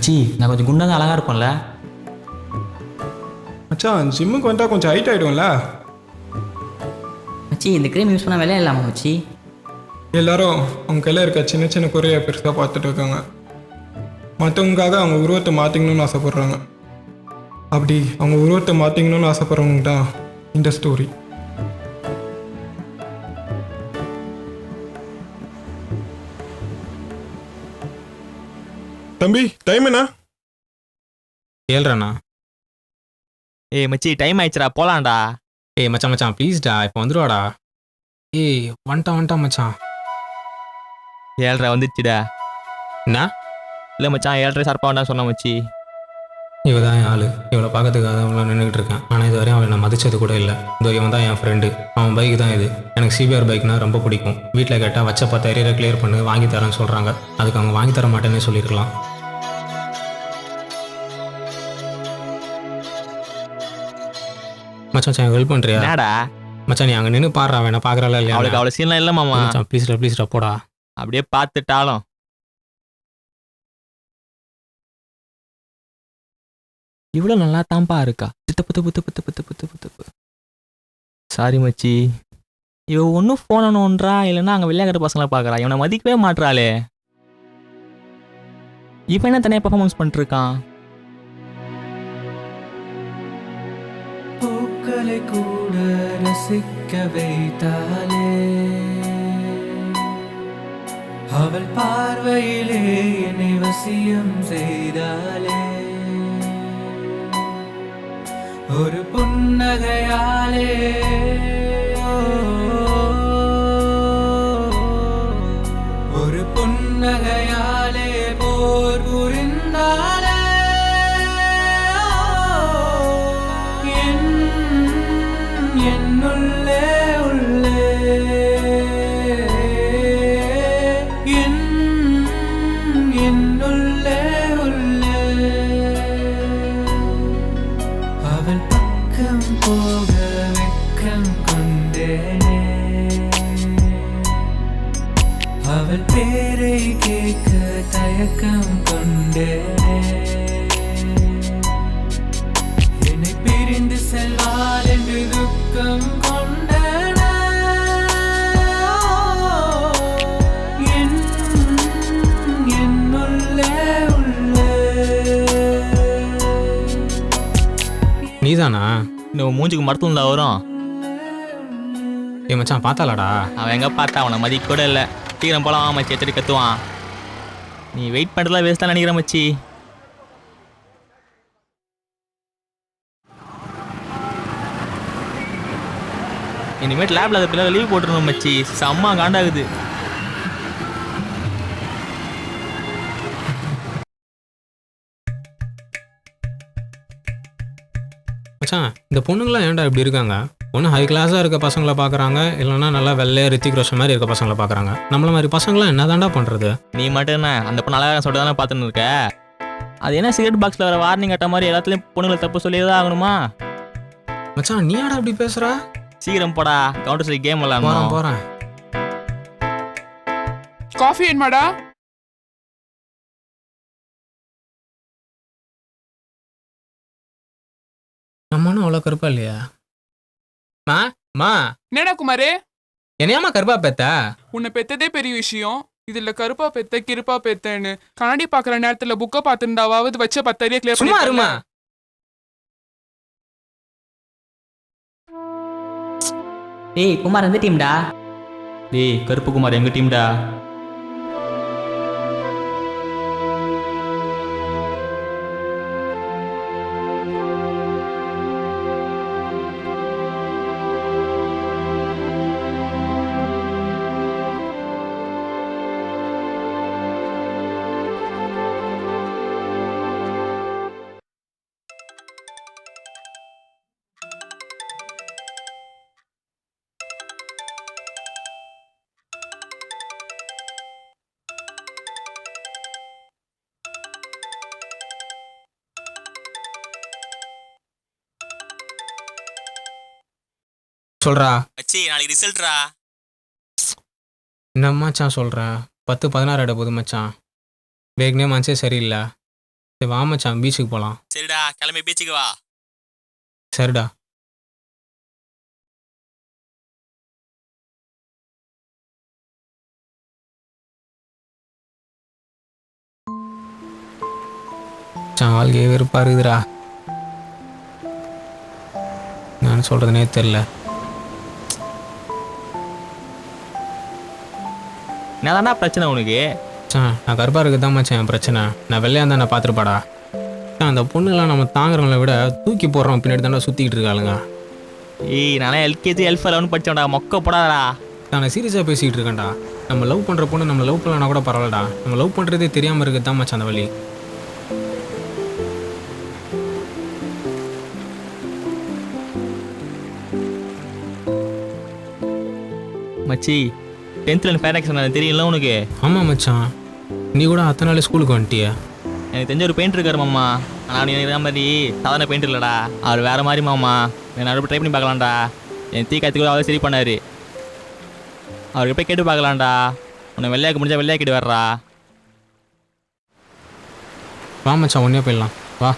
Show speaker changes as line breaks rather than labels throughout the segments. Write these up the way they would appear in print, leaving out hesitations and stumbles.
மச்சி நான் கொஞ்சம் குண்டாக அழகாக இருப்பேன்ல.
மச்சான் ஜிம்முக்கு வந்தால் கொஞ்சம் ஹைட் ஆகிடும்ல.
மச்சி இந்த க்ரீம் யூஸ் பண்ணால் வேலையே இல்லாமல் மச்சி.
எல்லாரும் அவங்க கையில் இருக்க சின்ன சின்ன குறையை பெருசாக பார்த்துட்டு இருக்காங்க. மற்றவங்களுக்காக அவங்க உருவத்தை மாற்றிக்கணும்னு ஆசைப்பட்றாங்க. அப்படி அவங்க உருவத்தை மாற்றிக்கணும்னு ஆசைப்பட்றவங்க தான் இந்த ஸ்டோரி. தம்பி டைம் என்ன?
7:30.
ஏய் மச்சி டைம் ஆயிடுச்சுடா போலாம்டா.
ஏய் மச்சான் மச்சான் ப்ளீஸ்டா இப்போ வந்துடுவாடா. ஏய் வந்துட்டான் மச்சான்.
7:30 வந்துடுச்சுடா.
என்ன
இல்லை மச்சான் 7:30 ஷார்ப்பாக வேண்டாம் சொன்ன மச்சி.
இவ தான் என் ஆள். இவளை பார்க்கறதுக்காக அவங்கள நின்றுக்கிட்டு இருக்கேன். ஆனால் இது வரையும் அவளை நான் மதிச்சது கூட இல்லை. இதோ இவன் தான் என் ஃப்ரெண்டு. அவன் பைக் தான் இது. எனக்கு சிபிஆர் பைக்னா ரொம்ப பிடிக்கும். வீட்டில் கேட்டால் வச்ச 10 ஏரியா கிளியர் பண்ணு வாங்கி தரேன்னு சொல்கிறாங்க. அதுக்கு அவங்க வாங்கி தர மாட்டேன்னே சொல்லியிருக்கலாம். மச்சான் மச்சான் ஹெல்ப் பண்ணுறியா?
என்னடா
மச்சான் நீ அங்கே நின்று பாடுறா வேணா பார்க்குறாளா இல்லையா?
அவளுக்கு அவ்வளோ சீன்லாம் இல்லை மாமா.
மச்சான் ப்ளீஸ்டா போடா.
அப்படியே பார்த்துட்டாலும் இவ்வளோ நல்லா தான்ப்பா இருக்கா. புத்து புத்து புத்து புத்து புத்து புத்து புத்து. சாரி மச்சி. இவ ஒன்றும் ஃபோனணுன்றா இல்லைன்னா அங்கே விளையாடுற பசங்களை பார்க்குறா. இவனை மதிக்கவே மாட்டுறாளே. இவன் என்ன தனியாக பர்ஃபார்மன்ஸ் பண்ணிட்டுருக்கான்.
பூக்களை கூட ரசிக்க வைத்தாலே அவள் பார்வையிலே என்னை வசியம் செய்தாலே ஒரு புன்னகையாலே ஒரு புன்னகையாலே போர் புரிந்தாலே என்னுள்ளே உள்ளே என்னுள்ளே உள்ளே அவள் பக்கம் போக வெட்கம் கொண்டேனே அவள் பேரை கேட்க தயக்கம் கொண்டேனே என்னை பிரிந்து செல்வாள் என்று துக்கம் கொண்டேனே என்னுள்ளே உள்ளே
நீதானா?
இந்த மூஞ்சுக்கு மருத்துவம் தான் வரும்.
ஏ மச்சான் பார்த்தாலாடா?
அவன் எங்கே பார்த்தா அவனை மதிக்க கூட இல்லை. சீக்கிரம் போலாம் மச்சி எத்தடி கத்துவான். நீ வெயிட் பண்ணுறதுலாம் வேஸ்ட் தான் நினைக்கிறேன் மச்சி. இனிமேட்டு லேபில் அதை பிள்ளை லீவ் போட்டுருணும் மச்சி. செம்ம காண்டாகுது.
மச்சான் இந்த பொண்ணுங்களாம் ஏன்டா இப்படி இருக்காங்க? ஒன்று ஹை கிளாஸாக இருக்க பசங்களை பார்க்குறாங்க, இல்லைன்னா நல்லா வெள்ளையாக ரித்திக் ரோஷன் மாதிரி இருக்க பசங்களை பார்க்குறாங்க. நம்மள மாதிரி பசங்களாம் என்ன தாண்டா பண்ணுறது?
நீ மட்டும் என்ன அந்த பொண்ணு அழகாக சொல்லிட்டு தானே பார்த்துன்னு இருக்க. அது என்ன சிகரெட் பாக்ஸில் வர வார்னிங் கட்ட மாதிரி எல்லாத்துலேயும் பொண்ணுங்களை தப்பு சொல்லி தான் ஆகணுமா?
மச்சான் நீ யாடா இப்படி பேசுகிறா?
சீக்கிரம் போடா கவுண்டர் ஸ்ட்ரைக் கேம் விளாடணும்.
போகிறேன்.
காஃபி என்னடா?
நம்ம ஒன்றும் அவ்வளோ கருப்பா இல்லையா? மா
என்னடா குமாரே,
என்னையாமா கருப்பா பெத்த?
உன்னை பெத்ததே பெரிய விஷயம். இதுல கருப்பா பெத்த கிருப்பா பெத்தன்னு கண்ணாடி பாக்குற நேரத்துல புக்க பாத்துருந்தாவாவது வச்ச 10 ஏரியா கிளியர்
சும்மா இருமா.
டேய் குமார் எந்த டீம்டா?
டேய் கருப்பு குமார் எங்கள் டீம்டா.
சொல்கிறா.
மச்சி நாளைக்கு ரிசல்ட்ரா.
என்ன மச்சான் சொல்கிற? 10-16 போது மச்சான். வேகனே மனசே சரியில்லை. சரி வா மச்சான் பீச்சுக்கு போகலாம்.
சரிடா கிளம்பி பீச்சுக்கு வா.
சரிடா. மச்சான் வாழ்க்கையே வெறுப்பாக இருக்குதுடா. நான் சொல்கிறதுனே தெரில.
என்னதான்டா பிரச்சனை உனக்கு?
மச்சான் நான் கருப்பாக இருக்குது தான் மச்சான் என் பிரச்சனை. நான் வெள்ளையாக இருந்தால் நான் பார்த்துருப்பாடா. மச்சான் அந்த பொண்ணுலாம் நம்ம தாங்குறவங்கள விட தூக்கி போடுறோம் பின்னாடி தானே சுற்றிக்கிட்டு இருக்காளுங்க.
ஏய் நானே எல்கேஜி L4 படித்தேன்டா, மொக்க போடாதடா.
நான் சீரியஸாக பேசிக்கிட்டு இருக்கேன்டா. நம்ம லவ் பண்ணுற பொண்ணு நம்ம லவ் பண்ணலனா கூட பரவாயில்லடா. நம்ம லவ் பண்ணுறதே தெரியாமல் இருக்குது தான் மச்சான் அந்த வழி.
மச்சி 10th ஃபேராக்ஷன் தெரியல உனக்கு?
ஆமாம் மச்சான், நீ கூட அத்தனை நாள் ஸ்கூலுக்கு வந்துட்டிய.
எனக்கு தெரிஞ்ச ஒரு பெயிண்ட் இருக்காரு மாமா. ஆனால் நீ இருக்கிற மாதிரி சாதாரண பெயிண்ட் இல்லைடா, அவர் வேறு மாதிரி மாமா. நான் ட்ரை பண்ணி பார்க்கலாம்டா. என் தீ காய்ச்சி கூட அவரே சரி பண்ணார். அவருக்கு போய் கேட்டு பார்க்கலாம்டா. உன்னை வெள்ளையாக்க முடிஞ்சா வெள்ளையாக்கிட்டு வர்றா.
வா மச்சான் ஒன்றே போயிடலாம் வா.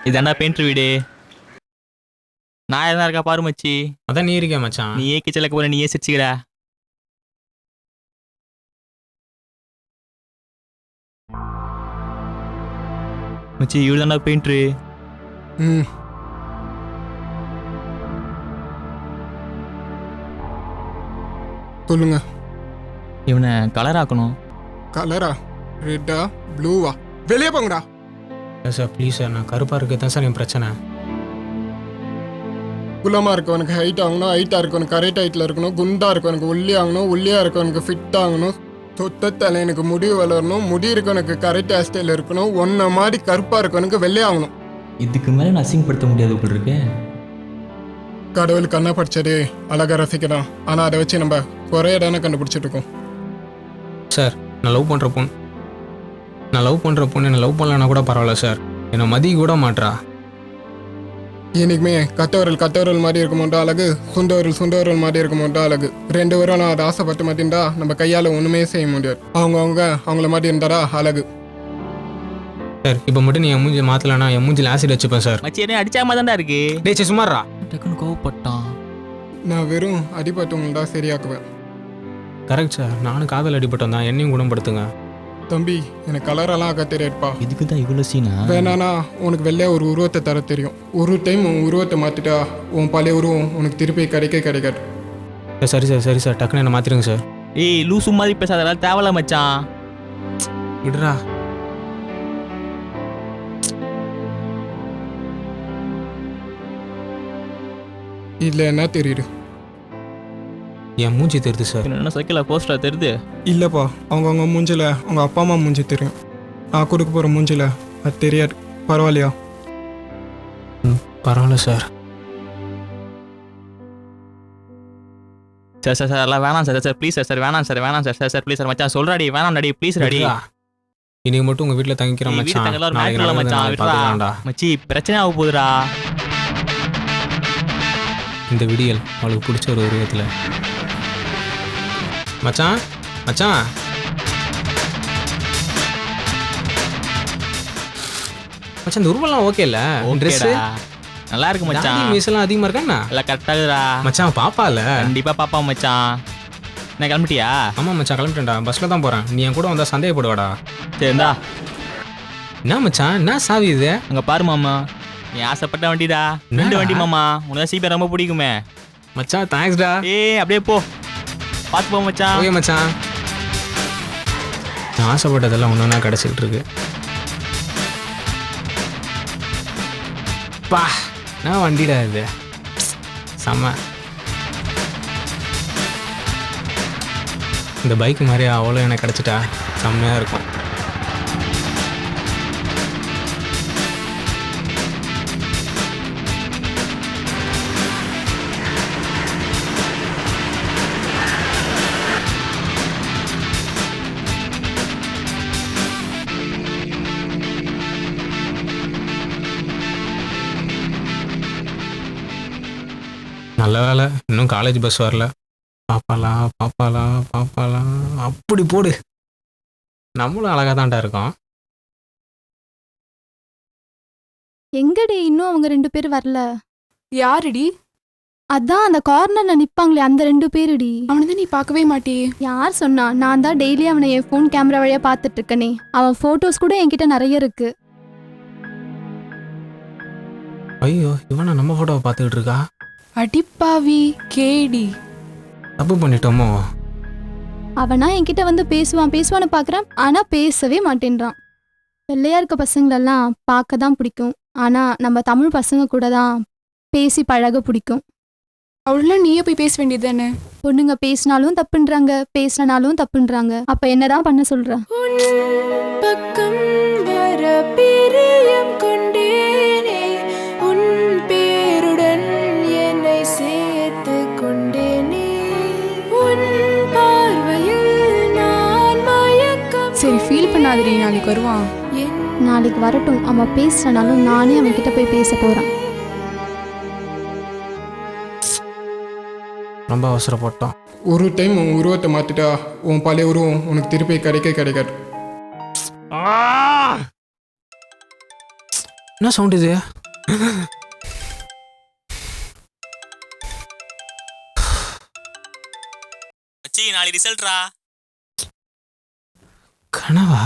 இதாண்டா பெயிண்ட் வீடு. நான் எதனா இருக்கா பாரு மச்சி.
அதான் நீ இருக்கே மச்சான்.
நீயே கிச்சலுக்கு போற, நீயே சிரிச்சுக்கிறா. மச்சி இவரு தாண்டா பெயிண்ட்ரு.
ம் சொல்லுங்க.
இவனை கலர் ஆக்கணும்.
கலரா? ரெட்டா ப்ளூவா? வெளியே போங்கடா.
சார் ப்ளீஸ் சார், நான் கருப்பாக இருக்குது தான் சார் என் பிரச்சனை.
குள்ளமாக இருக்கவனுக்கு ஹைட் ஆகணும், ஹைட்டாக இருக்கவனுக்கு கரெக்ட் ஹைட்டில் இருக்கணும், குண்டாக இருக்கவனுக்கு ஒல்லி ஆகணும், ஒல்லியாக இருக்கவனுக்கு ஃபிட் ஆகணும், சொத்த தலைவனுக்கு முடி வளரணும், முடி இருக்கவனுக்கு கரெக்ட் ஹேர் ஸ்டைல் இருக்கணும், ஒன்றை மாதிரி கருப்பாக இருக்கவனுக்கு வெள்ளையாகணும்.
இதுக்கு மேலே நான் அசிங்கப்படுத்த முடியாது போல் இருக்கு.
கடவுள் கண்ணை படிச்சதே அழகாக ரசிக்கிறான். ஆனால் அதை வச்சு நம்ம குறையடான கண்டுபிடிச்சிட்டு இருக்கோம்.
சார் நான் லவ் பண்ணுற பொண்ணு என்னை லவ் பண்ணலன்னா கூட பரவாயில்ல சார், என்னை மதிக்க கூட மாட்றா.
என்னைக்குமே கத்தவரல் மாதிரி இருக்க மாட்டோம் அழகு, சுண்டவரல் மாதிரி இருக்க மாட்டோம் அழகு. ரெண்டு பேரும் நான் அதை ஆசைப்பட்டு மாட்டேன்டா நம்ம கையால் ஒன்றுமே செய்ய முடியாது. அவங்கள மாதிரி இருந்தாரா அழகு.
சார் இப்போ மட்டும் நீ என் மூஞ்சி மாற்றலன்னா என் மூஞ்சில் ஆசிட் வச்சுப்பேன் சார்.
மச்சி என்ன அடிச்சா மாதிரி தான்டா இருக்கு.
டேய் சே சுமாரா.
டக்குன்னு கோவப்பட்டான்.
நான் வெறும் அடிபட்டவங்கள்டா சரியாக்குவேன்.
கரெக்ட் சார், நானும் காதல் அடிபட்டோம் தான், என்னையும் குணப்படுத்துங்க.
தம்பி எனக்கு கலரெல்லாம் ஆக்க தெரியாதுப்பா.
இதுக்கு தான் இவ்வளோ சீனா?
வேணானா உனக்கு வெள்ளையா ஒரு உருவத்தை தர தெரியும். ஒரு டைம் உன் உருவத்தை மாற்றிட்டா உன் பழைய உருவம் உனக்கு திருப்பி கிடைக்காது.
சரி சார் டக்குன்னு என்ன மாற்றிடுங்க சார்.
ஏய் லூசு மாதிரி பேசாதெல்லாம் தேவல மச்சான்.
விடுறா.
இதில் என்ன தெரியுது?
என் மூஞ்சி தெரியுது சார்.
என்ன சைக்கிளில் போஸ்டர் தெரியுது?
இல்லைப்பா, அவங்க மூஞ்சில் அவங்க அப்பா அம்மா மூஞ்சி தெரியும். நான் கொடுக்க போகிற மூஞ்சில் அது தெரியாது. பரவாயில்லையா?
பரவாயில்ல சார்.
சார் எல்லாம் வேணாம் சார் ப்ளீஸ் சார் வேணாம் சார் ப்ளீஸ் சார் மச்சான் சொல்றாடி வேணாம்டாடி ப்ளீஸ் ரெடி.
இன்னைக்கு மட்டும் உங்கள் வீட்டில் தங்கிக்கிற
மச்சான். மச்சி பிரச்சனை ஆக போகுதுடா.
இந்த விடியல் அவளுக்கு பிடிச்ச ஒரு உருவத்தில். மச்சான் மச்சான் மச்சான் இந்த உருவெல்லாம் ஓகே இல்லை? ட்ரெஸ்ஸு
நல்லா இருக்கு மச்சான்.
மீசெல்லாம் அதிகமாக இருக்காண்ணா?
எல்லாம் கரெக்டாகுதுடா
மச்சான் பாப்பா இல்லை?
கண்டிப்பாக பாப்பா மச்சான். நான் கிளம்பிட்டியா?
ஆமாம் மச்சான் கிளம்பிட்டேன்டா, பஸ்ஸில் தான் போகிறேன். நீ என் கூட வந்தால் சந்தேகப்படுவாடா.
சரிடா.
என்ன மச்சான் என்ன சாவி இது?
அங்கே பாரு மாமா, நீ ஆசைப்பட்ட வண்டிடா. ரெண்டு வண்டி மாமா, உனக்கு சிபிஆர் ரொம்ப பிடிக்குமே.
மச்சான் தேங்க்ஸ்டா.
அப்படியே போ, பார்த்து போ மச்சான்.
ஓகே மச்சான். நான் ஆசைப்பட்டதெல்லாம் ஒன்றா கிடச்சிக்கிட்டு இருக்கு. பா நான் வண்டிடா இது செம்ம. இந்த பைக் மாதிரி அவ்வளோ எனக்கு கிடச்சிட்டா செம்மையாக இருக்கும். நல்ல வேலை இன்னும் காலேஜ் பஸ் வரல. பாப்பாலா பாப்பாலா பாப்பாலா அப்படி போடு. நம்மளும் அழகாக தான்டா இருக்கோம்.
எங்கடி இன்னும் அவங்க 2 பேர் வரல?
யாருடி?
அதான் அந்த கார்னர்ல நிப்பாங்களே அந்த 2 பேருடி.
அவனை நீ பார்க்கவே மாட்டியே.
யார் சொன்னா? நான் தான் டெய்லி அவனை என் ஃபோன் கேமரா வழியா பார்த்துட்டு இருக்கனே. அவன் போட்டோஸ் கூட என்கிட்ட நிறைய இருக்கு.
ஐயோ இவனா நம்ம ஃபோட்டோவை பார்த்துக்கிட்டு இருக்கா?
அடிப்பாவி கேடி.
தப்பு பண்ணிட்டோமோ?
அவனா என்கிட்ட வந்து பேசுவான்னு பார்க்குறான், ஆனா பேசவே மாட்டேன்றான். வெள்ளையா இருக்க பசங்களெல்லாம் பார்க்க தான் பிடிக்கும், ஆனா நம்ம தமிழ் பசங்க கூட தான் பேசி பழக பிடிக்கும்.
அவளும் நீயே போய் பேச வேண்டியது தானே?
பொண்ணுங்க பேசினாலும் தப்புன்றாங்க, பேசினாலும் தப்புன்றாங்க. அப்ப என்னதான் பண்ண சொல்ற?
பக்கம் வர பிரியம் கொண்டேனே, உன் பேருடன் என்னை சேர்த்து கொண்டேனே, உன் பார்வையில் நான் மயக்கம்.
சரி ஃபீல் பண்ணாதடி, நாளைக்கு வருவான்.
நாளைக்கு வரட்டும், அவன் பேசுறனாலும் நானே அவன் கிட்ட போய் பேச போறேன்.
ரொம்ப அவசரப்பட்டோம்.
ஒரு டைம் உன் உருவத்தை மாற்றிட்டா உன் பழைய உருவம் உனக்கு திருப்பி கிடைக்காது.
என்ன சவுண்ட் இது?
மச்சி நாளைக்கு ரிசல்ட்ரா.
கனவா?